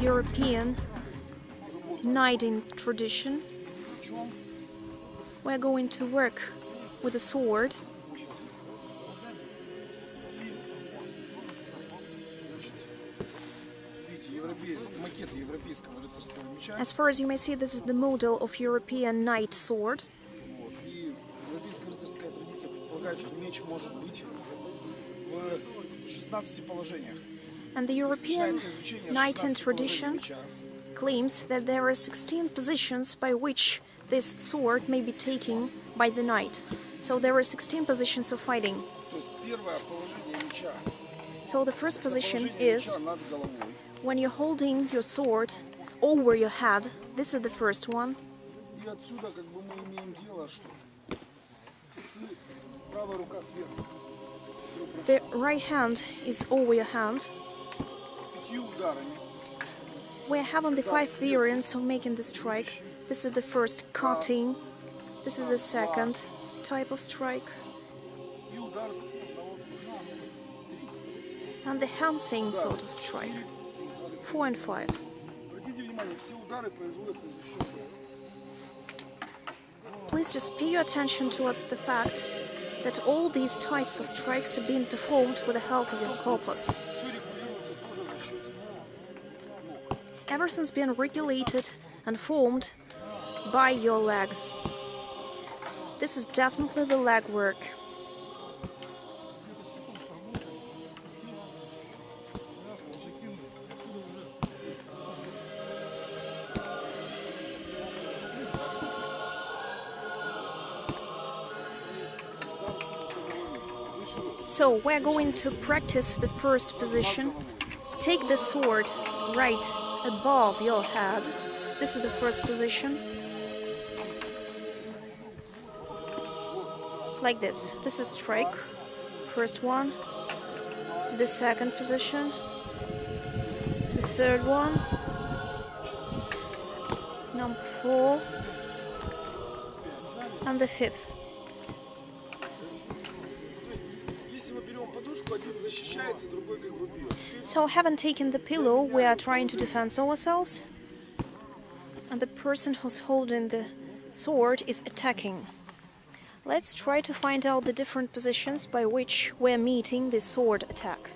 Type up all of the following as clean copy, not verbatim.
European knighting tradition. We're going to work with a sword. As far as you may see, this is the model of European knight sword. Европейская рыцарская традиция предполагает, что меч может быть в 16 положениях. And the European knighting tradition claims that there are 16 positions by which this sword may be taken by the knight. So there are 16 positions of fighting. So the first position is when you're holding your sword over your head. This is the first one. The right hand is over your hand. We're having the 5 variants of making the strike. This is the first cutting. This is the second type of strike. And the handing sort of strike. 4 and 5. Please just pay your attention towards the fact that all these types of strikes are being performed with the help of your corpus. Everything's being regulated and formed by your legs. This is definitely the leg work. So we're going to practice the first position. Take the sword right above your head. This is the first position. Like this. This is strike. First one. The second position. The third one. Number 4. And the 5th. So having taken the pillow, we are trying to defend ourselves. And the person who's holding the sword is attacking. Let's try to find out the different positions by which we're meeting the sword attack.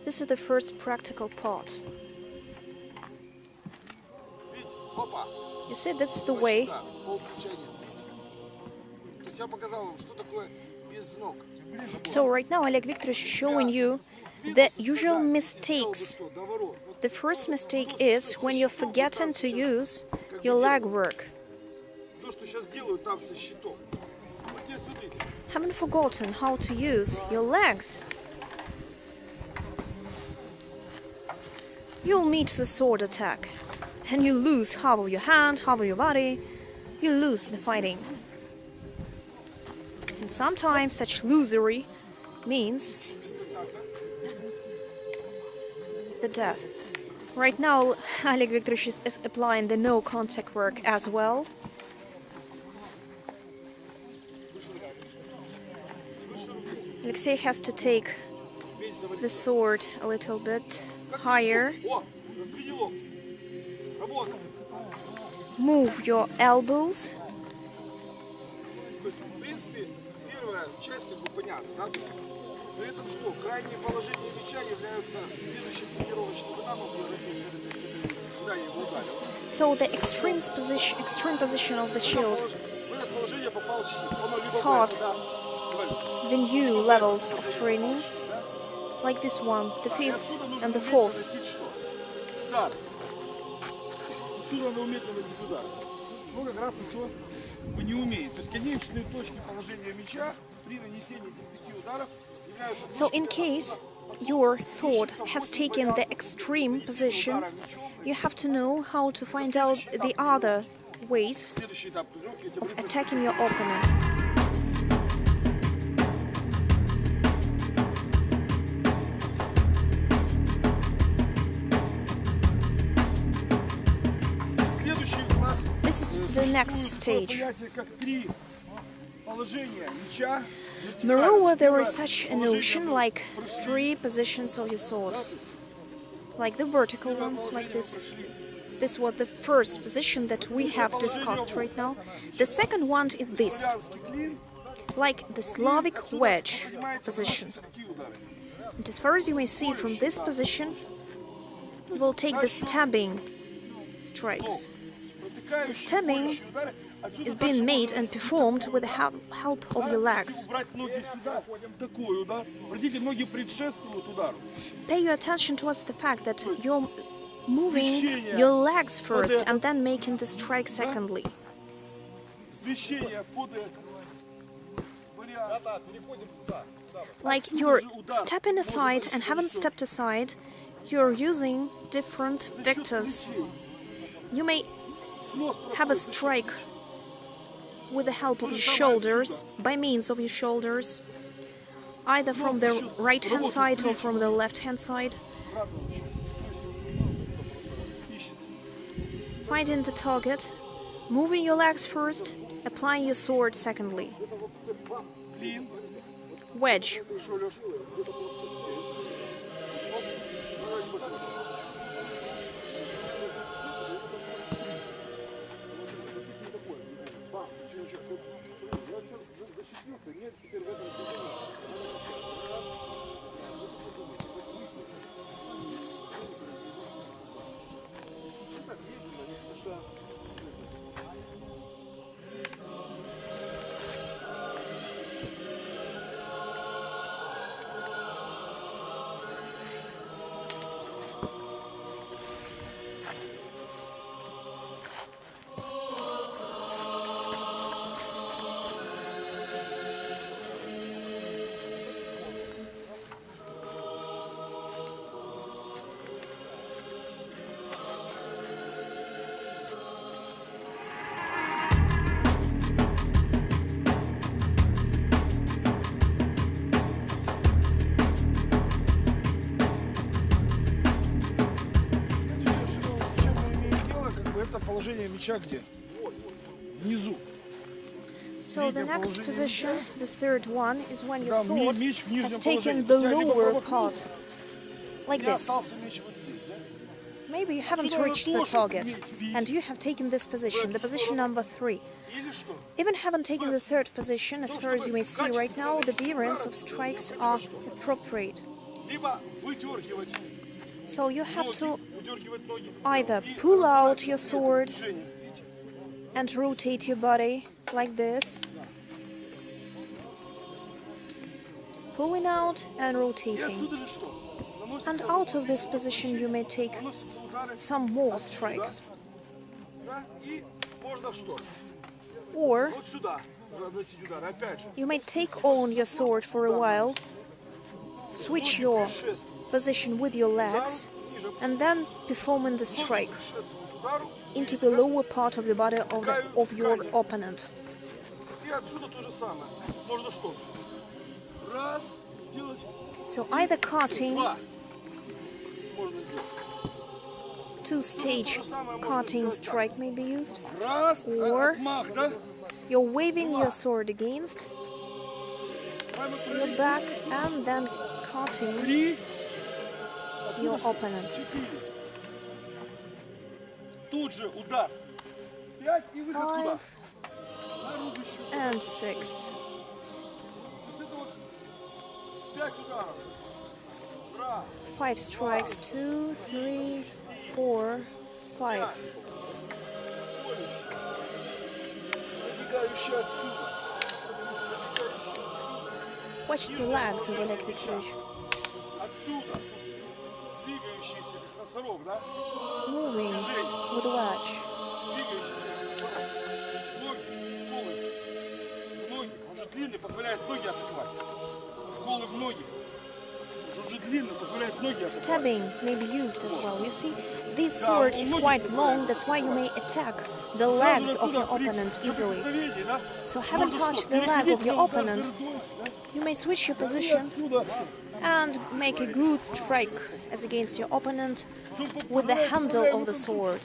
This is the first practical part. You see, that's the way. So right now Oleg Viktorovich is showing you the usual mistakes. The first mistake is when you're forgetting to use your leg work. Haven't forgotten how to use your legs. You'll meet the sword attack, and you lose half of your hand, half of your body. You lose the fighting. And sometimes such losery means the death. Right now, Oleg Viktorovich is applying the no contact work as well. Alexei has to take the sword a little bit higher. Move your elbows. So the extreme position of the shield start the new levels of training, like this one, the 5th and the 4th. So in case your sword has taken the extreme position, you have to know how to find out the other ways of attacking your opponent. This is the next stage. Moreover, there is such a notion like 3 positions of your sword. like the vertical one, like this. This was the first position that we have discussed right now. The second one is this, like the Slavic wedge position. And as far as you may see from this position, we'll take the stabbing strikes. The stabbing is being made and performed with the help of your legs. Pay your attention towards the fact that you're moving your legs first and then making the strike secondly. Like you're stepping aside and haven't stepped aside, you're using different vectors. You may have a strike with the help of your shoulders, by means of your shoulders, either from the right hand side or from the left hand side. Finding the target, moving your legs first, applying your sword secondly. Wedge. Положение меча где? Внизу. So the next position, the third one, is when your sword has taken the lower part, like this. Maybe you haven't reached the target, and you have taken this position, the position number 3. Even haven't taken the third position, as far as you may see right now, the bearings of strikes are appropriate. So you have to either pull out your sword and rotate your body like this, pulling out and rotating. And out of this position you may take some more strikes. Or you may take on your sword for a while, switch your position with your legs, and then performing the strike into the lower part of the body of your opponent. So either cutting, two-stage cutting strike may be used, or you're waving your sword against your back and then cutting your opponent. 5 and 6. Five strikes, 2, 3, 4, 5. Watch the legs of Oleg Petrovich. Moving with a wedge. Stabbing may be used as well. You see, this sword is quite long, that's why you may attack the legs of your opponent easily. So having touched the leg of your opponent, you may switch your position and make a good strike as against your opponent with the handle of the sword.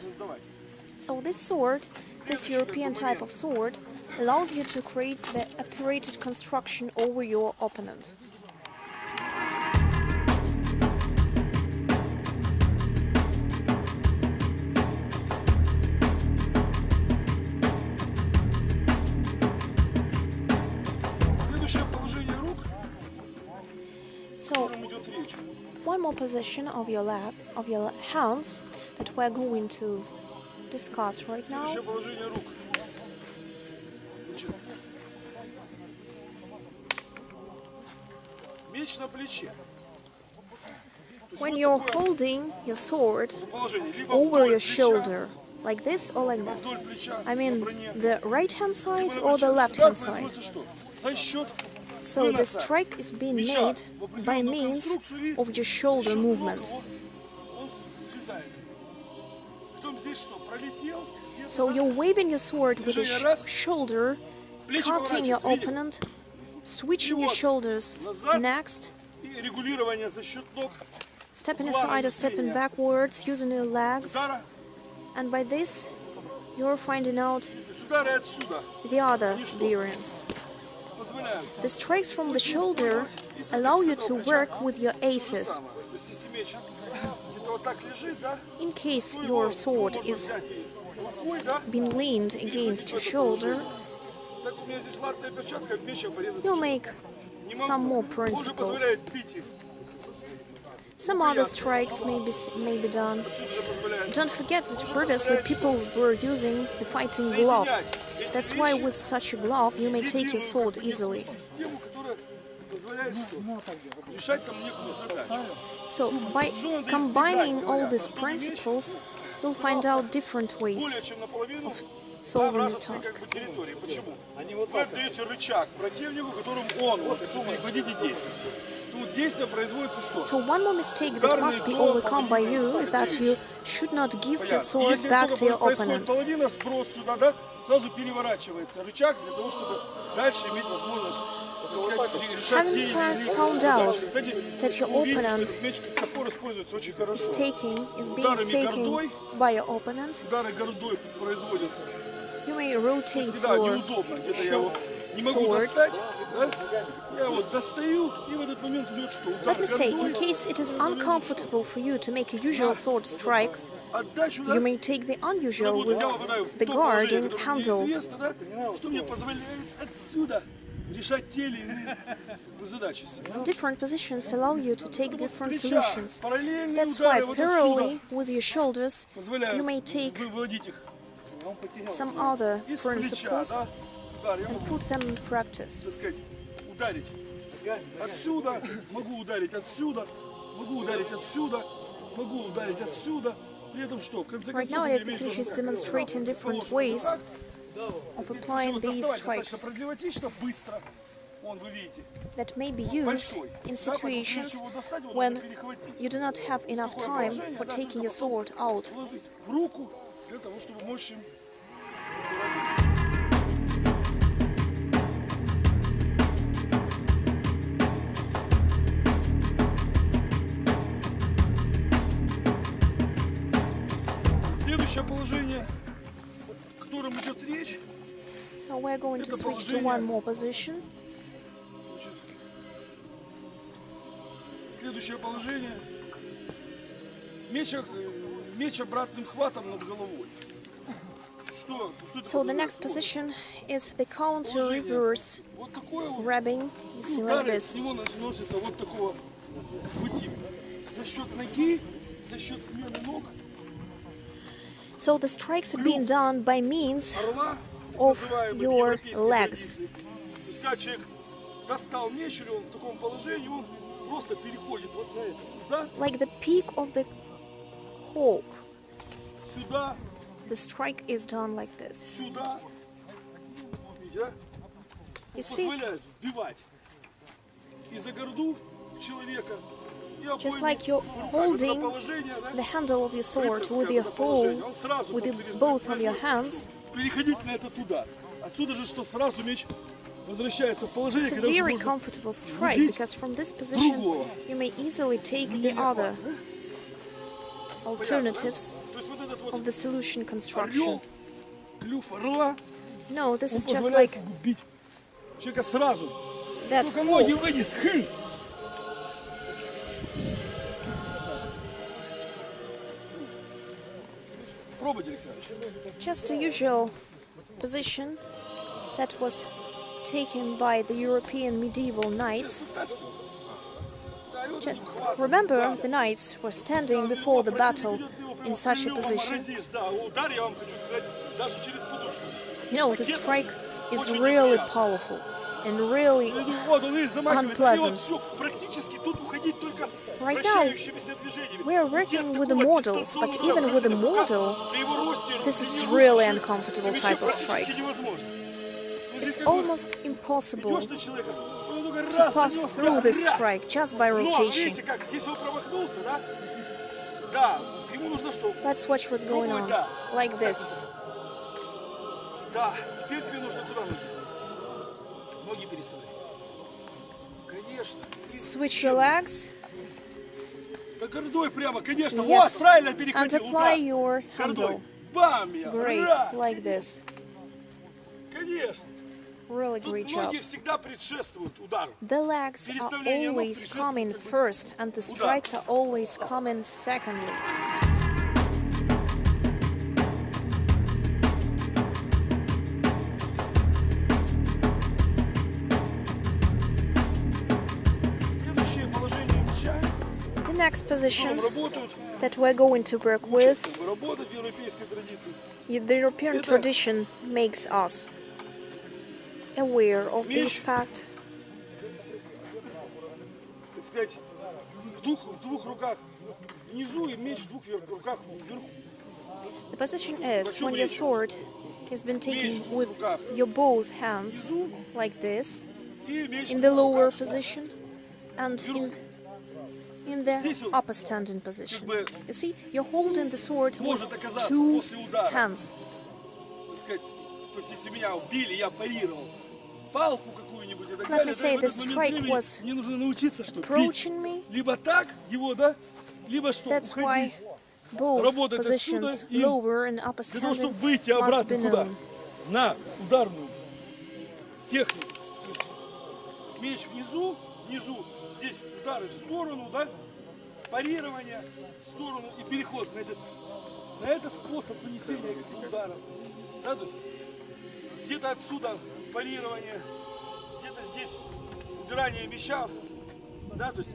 So this sword, this European type of sword, allows you to create the apparated construction over your opponent. one more position of your hands that we're going to discuss right now. Следующее положение рук. Значит, меч на плече. When you're holding your sword over your shoulder, like this or like that. I mean, the right hand side or the left hand side. So the strike is being made by means of your shoulder movement. So you're waving your sword with your shoulder, cutting your opponent, switching your shoulders next, stepping aside or stepping backwards, using your legs, and by this you're finding out the other variants. The strikes from the shoulder allow you to work with your aces. In case your sword is being leaned against your shoulder, you'll make some more principles. Some other strikes may be done. Don't forget that previously people were using the fighting gloves. That's why with such a glove you may take your sword easily. So by combining all these principles, you'll find out different ways of solving the task. So one more mistake that must be overcome by you is that you should not give your sword back to your opponent. Having found out that your opponent is being taken by your opponent, you may rotate your sword. Let me say, in case it is uncomfortable for you to make a usual sword strike, you may take the unusual with the guard and handle. Different positions allow you to take different solutions. That's why parallelly with your shoulders, you may take some other principles and put them in practice. Отсюда, могу ударить отсюда, могу ударить отсюда, могу ударить отсюда. При этом что? В конце Right now, Oleg is demonstrating different ways of applying these strikes that may be used in situations when you do not have enough time for taking your sword out. Следующее положение, о котором идет речь. So we're going to switch to one more position. Следующее положение. Меч обратным хватом над головой. So the next position is the counter reverse grabbing. You see like this. Вот такого бытия. За счет ноги, за счет смены ног. So the strikes are being done by means of your legs. Like the peak of the hawk. The strike is done like this. You see? Just like you're holding the handle of your sword with your both of your hands. It's a very comfortable strike because from this position you may easily take the other alternatives of the solution construction. No, this is just like that hawk. Just a usual position that was taken by the European medieval knights. Remember, the knights were standing before the battle in such a position. You know, the strike is really powerful and really unpleasant. Right now, we are working with the models, but even with the model, this is really uncomfortable type of strike. It's almost impossible to pass through this strike just by rotation. Let's watch what's going on, like this. Switch your legs. Yes, and apply your handle. Great, like this. Really great job. The legs are always coming first, and the strikes are always coming secondly. The next position that we're going to work with, the European tradition makes us aware of this fact. The position is when your sword has been taken with your both hands, like this, in the lower position, and in the upper standing position. You see, you're holding the sword with two hands. Let me say, the strike was approaching me. That's why both positions, lower and upper standing, must be known. Здесь удары в сторону, да? Парирование в сторону и переход на этот способ нанесения удара. Да, то есть где-то отсюда парирование, где-то здесь убирание мяча. Да, то есть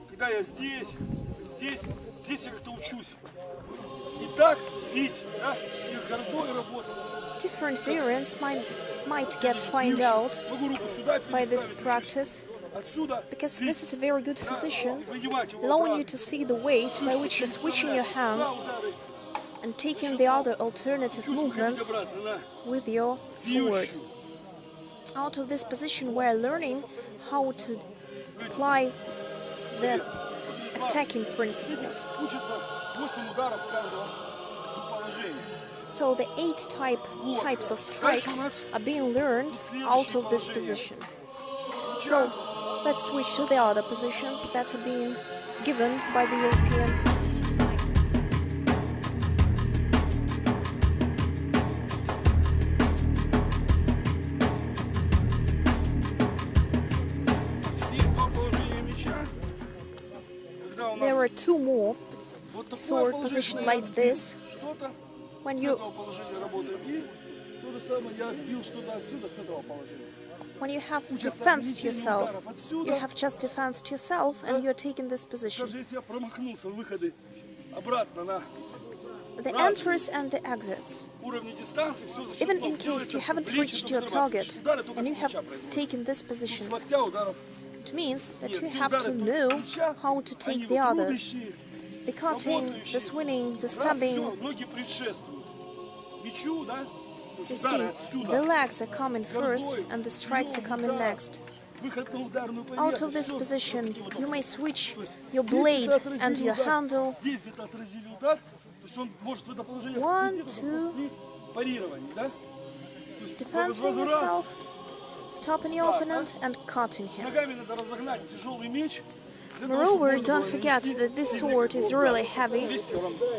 когда я здесь я как-то учусь. И так бить, да? И гордой работать. Different variants might get found out by this practice. Because this is a very good position, allowing you to see the ways by which you're switching your hands and taking the other alternative movements with your sword. Out of this position, we're learning how to apply the attacking principles. So the 8 types of strikes are being learned out of this position. So let's switch to the other positions that are being given by the European. There are 2 more sword positions like this. When you have defensed yourself, you have just defensed yourself and you're taking this position. The entries and the exits. Even in case you haven't reached your target and you have taken this position, it means that you have to know how to take the others. The cutting, the swinging, the stabbing. You see, the legs are coming first and the strikes are coming next. Out of this position, you may switch your blade and your handle. 1, 2, defending yourself, stopping your opponent and cutting him. Moreover, don't forget that this sword is really heavy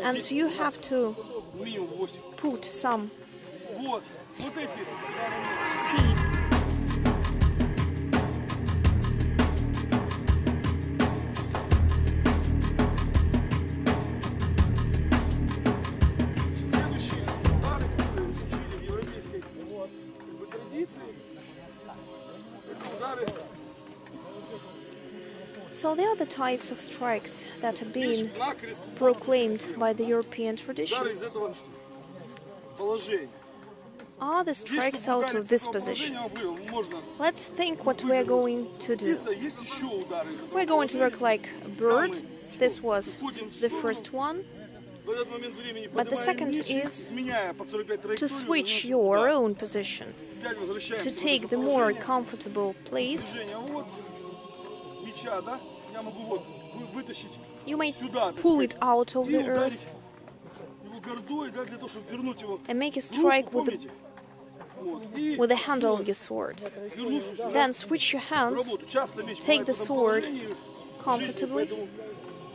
and you have to put some speed. Следующие удары, которые учили в европейской традиции, это удары So there are the types of strikes that have been Накрест, proclaimed by the European tradition. удары из этого положения. Are the Здесь, strikes чтобы out ударить of из this этого position? положения, можно Let's think what we're going to do. биться. Есть еще удары из этого We're going to work положения. like a bird. This was the first one. В этот момент времени But the поднимаем second меч, is изменяя под 45 to траекторию, switch наносим your удар. own position, Опять возвращаемся to в это take же the more положение. comfortable place. Движение вот меча, да? Я могу вот вытащить You may сюда, так pull it сказать, out of и the ударить earth его гордой, да, для того, чтобы вернуть его and make a в руку, strike with помните? Вот. И the handle of отсюда, your sword. вернувшись, да, Then switch your в hands, работу. Часто меч take бывает the в этом sword положении в жизни, comfortably. поэтому,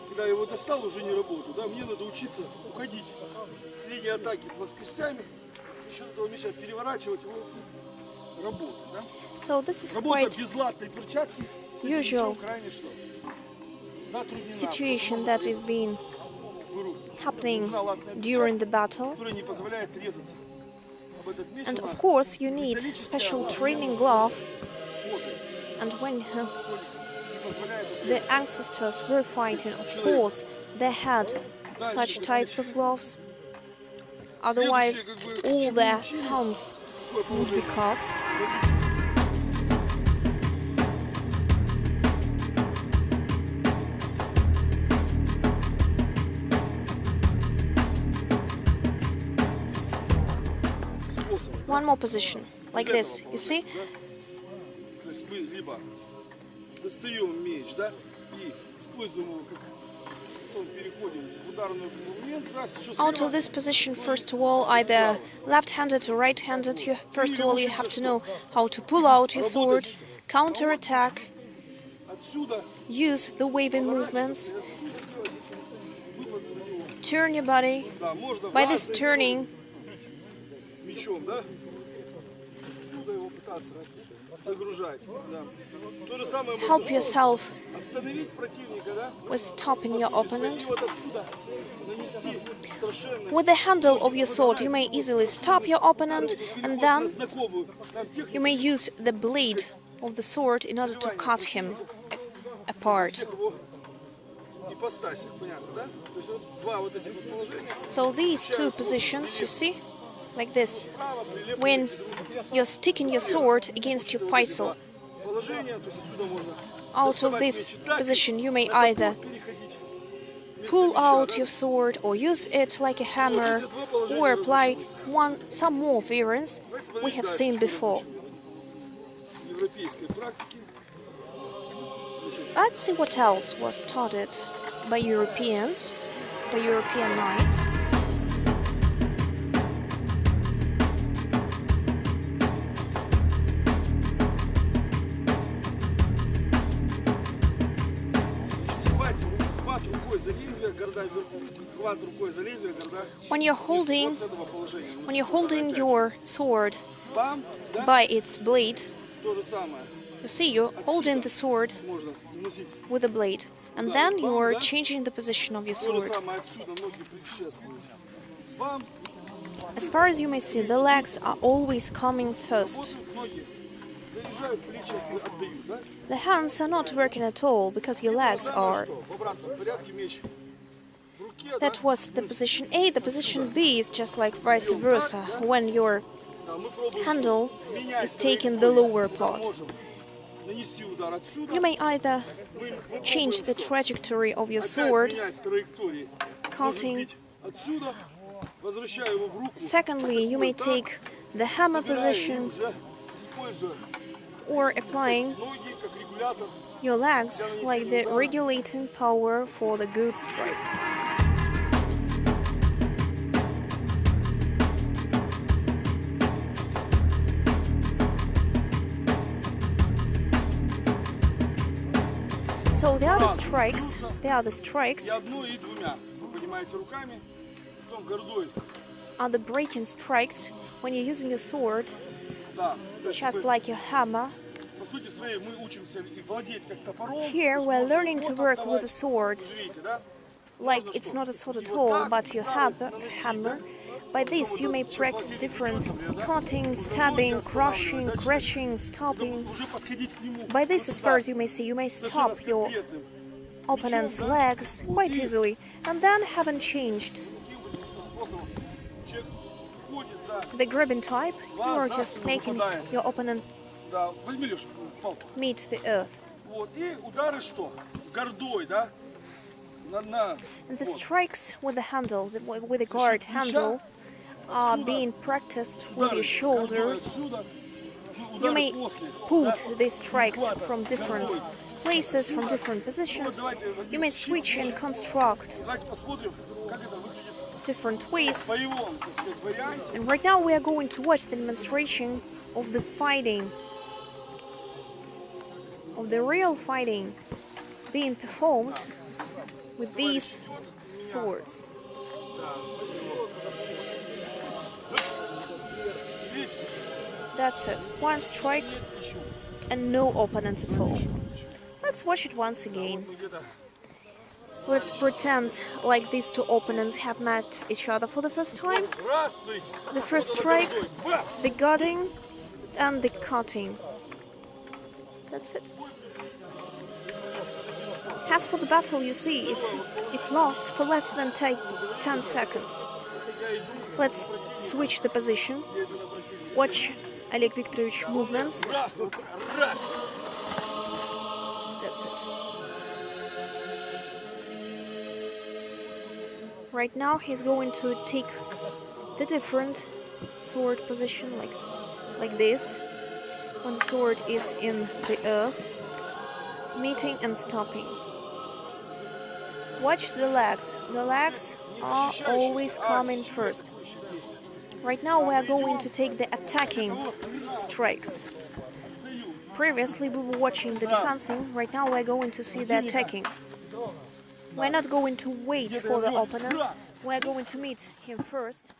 когда я его достал, уже не работаю, да, мне надо учиться уходить с линии атаки плоскостями, за счет этого меча переворачивать его, работать, да. So this is Работа quite без латной перчатки, с этим usual мечом крайне что? Затруднена. situation that is being happening during the battle. Которая не позволяет резаться. Об этот меч And она of course you need special training glove, кожей, and when не позволяет the ancestors were fighting, of course they had such types of gloves. Otherwise all their hands would be cut. One more position, like this, you see? То есть мы либо достаем меч, да, и используем его как потом переходим в ударную момент, раз, что Out слева, of this position, first of all, either left-handed or right-handed, first of all you have to know how to pull out your sword, counter-attack, отсюда use the waving movements, turn your body. да, можно By this разные turning, мечом, да, отсюда его пытаться загружать, да. То же самое help можно yourself остановить противника, да, with stopping your и opponent. вот отсюда нанести страшенный With the handle of your sword, you may easily stop your opponent, and переход на then знаковую нам технику. you may use the blade of the sword in order to cut him apart. Его ипостаси, понятно, да? То есть вот два вот этих вот положения. So these two positions, you see, like this, Справа прилеплено when you're sticking your sword against your pistol. положение, то есть отсюда можно Out of доставать this меч и так, position, you may на топор either переходить вместо pull меча, out да? your sword or use it like a hammer or apply some more variants we have seen before. В европейской практике. Let's see what else was studied by Europeans, by European knights. Хват рукой за лезвие, горда вверху, хват рукой за лезвие, горда. When you're holding, Вот с этого положения. when you're holding your sword Бам, да? by its blade, То же самое. you see you're holding the sword Можно носить. with the blade, and then you're changing the position of your То же sword. самое отсюда ноги предшествуют. Бам, As far as you may see, the legs are always coming first. работают ноги. Заряжают плечи, отдают, да? The hands are not working at all because your legs are. Что? В обратном порядке меч в руке, да? That was the position A. The position B is just like vice versa. When your Да, мы пробуем handle менять is taking the lower part. можем нанести удар отсюда, You may either мы change the пробуем trajectory of your опять sword, менять траектории. Можем cutting. бить отсюда, возвращаю его в руку, Secondly, you may take the hammer забираю и position уже используя or applying ноги как регулятор. your legs like the regulating power for the good strike. So there are the strikes. There are the strikes. И одной, и двумя. Вы понимаете, руками, потом гордой. Are the breaking strikes when you're using your sword, Да. То есть just мы, like your hammer. по сути своей мы учимся и владеть как топором. Here we're learning to work with a sword, Видите, да? like it's not a sword at all, but you have a hammer. By this you may practice different cutting, stabbing, crushing, crashing, stopping. Уже подходить к нему. By this, as far as you may see, you may stop your opponent's legs quite easily, and then having changed Способом человек ходит за... the grabbing type, you are just making your opponent Да, возьми, Леш, палку. meet the earth. Вот, и удары что? Гордой, да? На... And the вот. strikes with the handle, with the guard handle, are being practiced with your shoulders. You may put these strikes from different places, from different positions. You may switch and construct Давайте посмотрим, как это выглядит different ways. в боевом, так сказать, варианте. And right now we are going to watch the demonstration of the fighting, of the real fighting being performed with these swords. That's it. One strike and no opponent at all. Let's watch it once again. Let's pretend like these two opponents have met each other for the first time. Раз, выйди. The first strike, the guarding, and the cutting. That's it. As for the battle, you see, it lasts for less than 10 seconds. Let's switch the position. Watch Oleg Viktorovich movements. Раз, раз. That's it. Right now he's going to take the different sword position like this. When the sword is in the earth, meeting and stopping. Watch the legs. The legs are always coming first. Right now we are going to take the attacking strikes. Previously we were watching the defending, right now we are going to see the attacking. We're not going to wait for the opponent, we are going to meet him first.